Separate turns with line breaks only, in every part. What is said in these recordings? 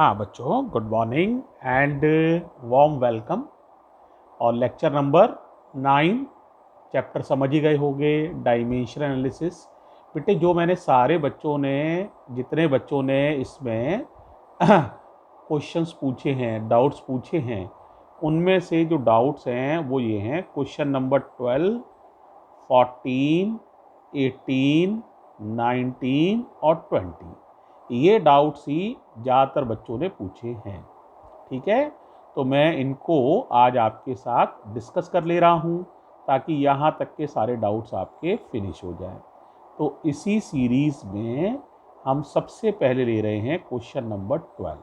हाँ बच्चों, good morning and warm welcome. और लेक्चर नंबर 9 चैप्टर समझ ही गए होंगे, डायमेंशन एनालिसिस। बेटे जो मैंने सारे बच्चों ने, जितने बच्चों ने इसमें क्वेश्चंस पूछे हैं, डाउट्स पूछे हैं, उनमें से जो डाउट्स हैं वो ये हैं। क्वेश्चन नंबर 12, 14, 18, 19 और 20, ये डाउट्स ही ज़्यादातर बच्चों ने पूछे हैं। ठीक है, तो मैं इनको आज आपके साथ डिस्कस कर ले रहा हूँ ताकि यहाँ तक के सारे डाउट्स आपके फिनिश हो जाएं। तो इसी सीरीज़ में हम सबसे पहले ले रहे हैं क्वेश्चन नंबर 12।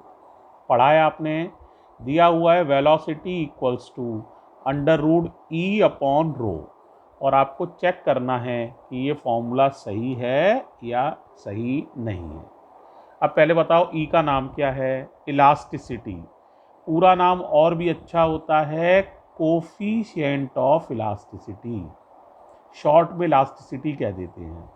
पढ़ा है आपने, दिया हुआ है velocity equals to under root E upon rho, और आपको चेक करना है कि ये फॉर्मूला सही है या सही नहीं है। अब पहले बताओ ई का नाम क्या है? इलास्टिसिटी। पूरा नाम और भी अच्छा होता है कोफिशिएंट ऑफ इलास्टिसिटी, शॉर्ट में इलास्टिसिटी कह देते हैं।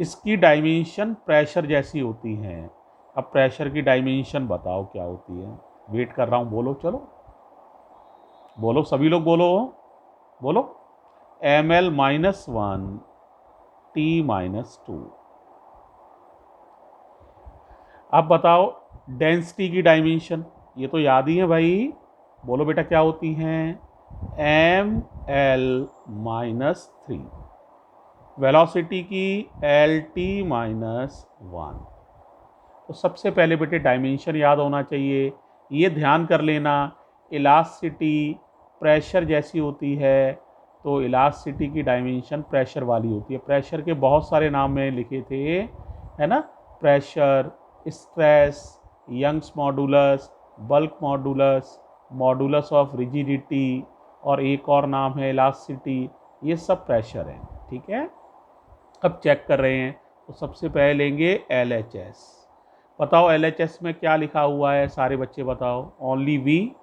इसकी डायमेंशन प्रेशर जैसी होती हैं। अब प्रेशर की डायमेंशन बताओ क्या होती है? वेट कर रहा हूँ, बोलो, चलो बोलो, सभी लोग बोलो बोलो। ml-1 T-2। अब बताओ डेंसिटी की डायमेंशन, ये तो याद ही है भाई, बोलो बेटा क्या होती हैं? ml-3। वेलोसिटी की lt-1। तो सबसे पहले बेटे डायमेंशन याद होना चाहिए, ये ध्यान कर लेना। इलास्टिसिटी प्रेशर जैसी होती है, तो इलास्टिसिटी की डायमेंशन प्रेशर वाली होती है। प्रेशर के बहुत सारे नाम में लिखे थे, है ना? Pressure, stress, Young's modulus, bulk modulus, modulus of rigidity, और एक और नाम है इलास्टिसिटी। ये सब प्रेशर है। ठीक है, अब चेक कर रहे हैं तो सबसे पहले लेंगे LHS। बताओ LHS में क्या लिखा हुआ है, सारे बच्चे बताओ। ओनली V,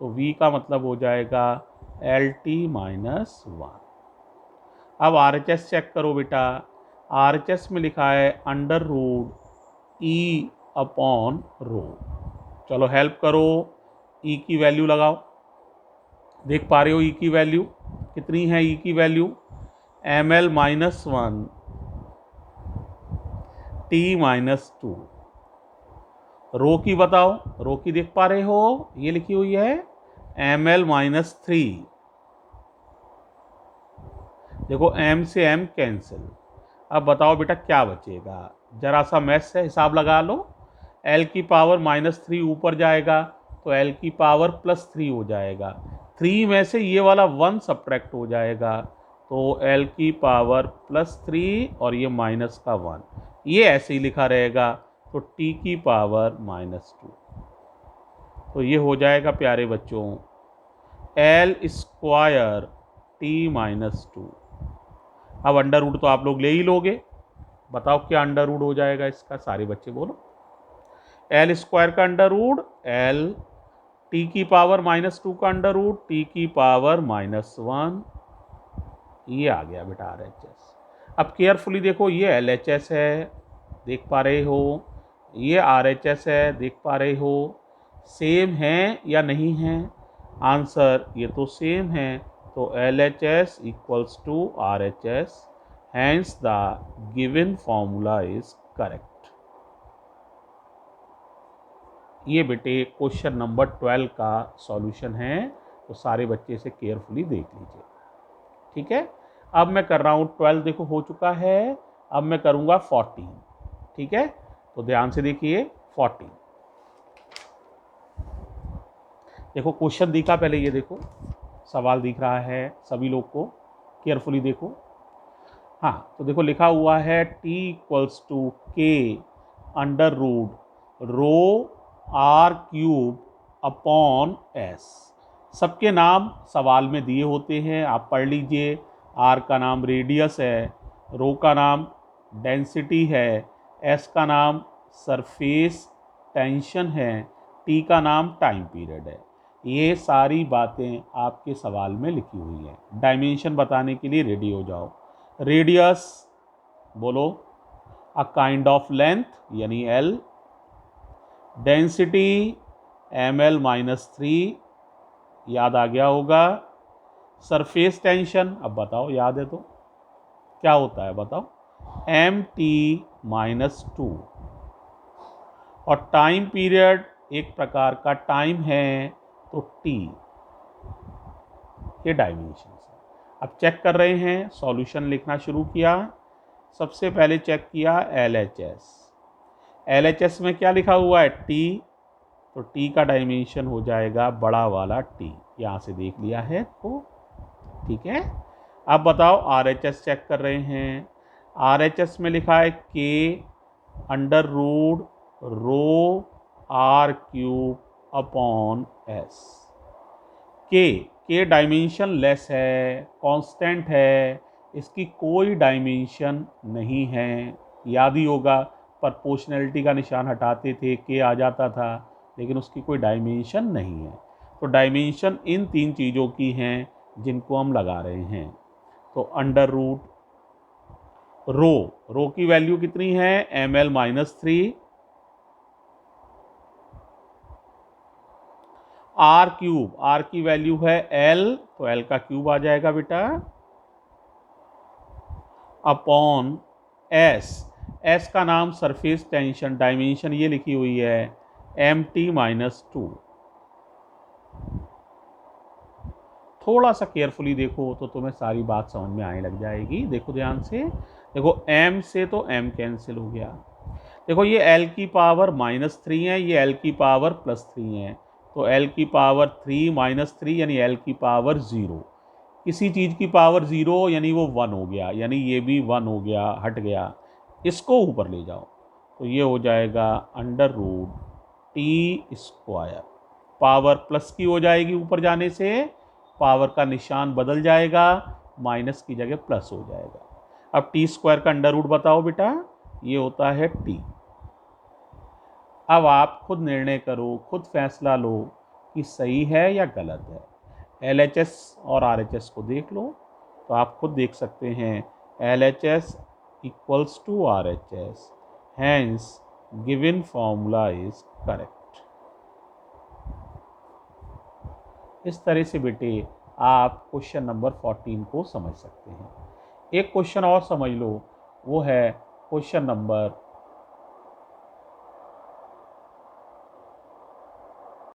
तो V का मतलब हो जाएगा LT-1। अब RHS चेक करो बेटा। RHS में लिखा है under root E upon rho. चलो हेल्प करो, E की वैल्यू लगाओ। देख पा रहे हो E की वैल्यू कितनी है? E की वैल्यू ml-1 T-2। रो की बताओ, रो की देख पा रहे हो, ये लिखी हुई है ml-3। देखो m से m कैंसिल। अब बताओ बेटा क्या बचेगा? जरा सा मैथ्स से हिसाब लगा लो। l की पावर -3 ऊपर जाएगा तो l की पावर +3 हो जाएगा। 3 में से ये वाला 1 सब्ट्रैक्ट हो जाएगा, तो l की पावर +3 और ये -1, ये ऐसे ही लिखा रहेगा, तो t की पावर -2। तो ये हो जाएगा प्यारे बच्चों L² T-2। अब अंडर रूट तो आप लोग ले ही लोगे, बताओ क्या अंडर रूट हो जाएगा इसका? सारे बच्चे बोलो। L² का अंडर रूट L, T की पावर -2 का अंडर रूट T की पावर -1। ये आ गया बेटा RHS। अब केयरफुली देखो, ये LHS है, देख पा रहे हो, ये RHS है, देख पा रहे हो। सेम है या नहीं है? आंसर ये तो सेम है, तो LHS equals to RHS, hence the given formula is correct. ये बेटे क्वेश्चन नंबर 12 का सॉल्यूशन है, तो सारे बच्चे से केयरफुली देख लीजिए। ठीक है, अब मैं कर रहा हूँ 12, देखो हो चुका है, अब मैं करूँगा 14। ठीक है, तो ध्यान से देखिए 14। देखो क्वेश्चन दिखा, पहले ये देखो, सवाल दिख रहा है सभी लोग को, केयरफुली देखो। हाँ, तो देखो लिखा हुआ है T=K अंडर रूट रो R³ अपॉन S। सबके नाम सवाल में दिए होते हैं, आप पढ़ लीजिए। R का नाम रेडियस है, रो का नाम डेंसिटी है, S का नाम सरफेस टेंशन है, T का नाम टाइम पीरियड है। ये सारी बातें आपके सवाल में लिखी हुई हैं। डायमेंशन बताने के लिए रेडी हो जाओ। रेडियस बोलो, अ काइंड ऑफ लेंथ यानी L। डेंसिटी ml-3 याद आ गया होगा। सरफेस टेंशन अब बताओ, याद है तो क्या होता है बताओ, Mt-2। और टाइम पीरियड एक प्रकार का टाइम है तो T। ये डायमेंशन है। अब चेक कर रहे हैं, सॉल्यूशन लिखना शुरू किया। सबसे पहले चेक किया LHS। LHS में क्या लिखा हुआ है T, तो T का डायमेंशन हो जाएगा बड़ा वाला T, यहाँ से देख लिया है तो ठीक है। अब बताओ RHS चेक कर रहे हैं। RHS में लिखा है K अंडर रूट रो R क्यूब अपॉन S। के डायमेंशन लेस है, कांस्टेंट है, इसकी कोई डायमेंशन नहीं है। याद ही होगा, प्रोपोर्शनैलिटी का निशान हटाते थे के आ जाता था, लेकिन उसकी कोई डायमेंशन नहीं है। तो डायमेंशन इन तीन चीज़ों की हैं जिनको हम लगा रहे हैं। तो अंडर रूट रो की वैल्यू कितनी है ml-3, आर क्यूब, आर की वैल्यू है L, तो L का क्यूब आ जाएगा बेटा, अपॉन S का नाम सरफेस टेंशन, डायमेंशन ये लिखी हुई है Mt-2। थोड़ा सा केयरफुली देखो तो तुम्हें सारी बात समझ में आने लग जाएगी। देखो ध्यान से, देखो m से तो m कैंसिल हो गया। देखो ये l की पावर -3 है, ये l की पावर +3 है, तो l की पावर 3 -3 यानी l की पावर 0। किसी चीज़ की पावर 0 यानी वो 1 हो गया, यानी ये भी 1 हो गया, हट गया। इसको ऊपर ले जाओ तो ये हो जाएगा under root T²। Power plus की हो जाएगी, ऊपर जाने से पावर का निशान बदल जाएगा, माइनस की जगह प्लस हो जाएगा। अब T² का अंडर रूट बताओ बेटा, ये होता है T। अब आप खुद निर्णय करो, खुद फैसला लो कि सही है या गलत है। LHS और RHS को देख लो तो आप खुद देख सकते हैं LHS equals to RHS, hence given formula is correct. इस तरह से बेटे आप क्वेश्चन नंबर 14 को समझ सकते हैं। एक क्वेश्चन और समझ लो, वो है क्वेश्चन नंबर